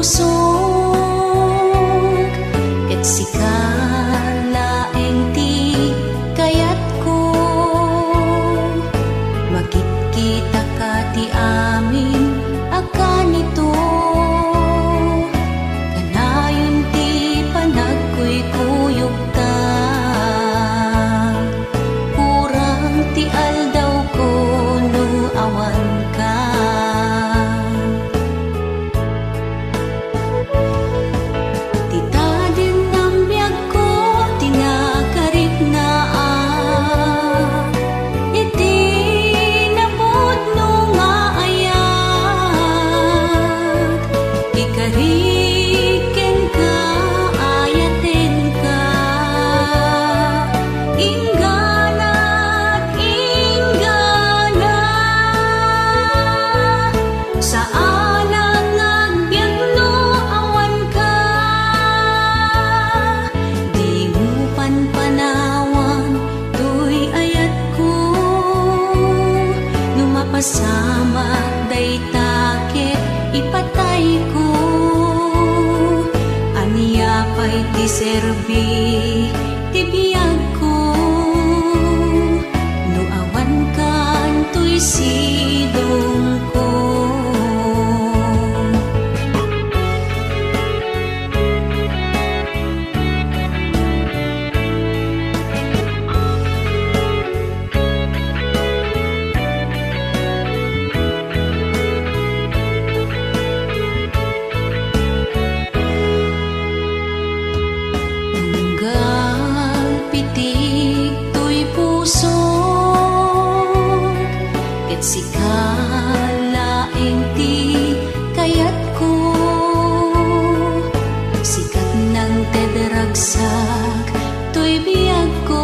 pusok ket sikalaeng ti kayat ko makikita ka ti amin akan ito kanayon ti panagkuy-kuyog ta kurang ti aldaw ko no awan ka titadin ng biyag ko tinakarit na iti napod no nga ayat ikariken ka ayaten ka ingganat inggana saan ang agbyag no awan ka di mo panpanawan tuy ayat ko numapasama day takit ipatay ko aniya pa'y ti serbi ti biyag ko no awan kan tuy sidong ko tunggal pitik tuy pusok ket sikalaeng ti kayat ko sikat ng tedragsak tuy biyag ko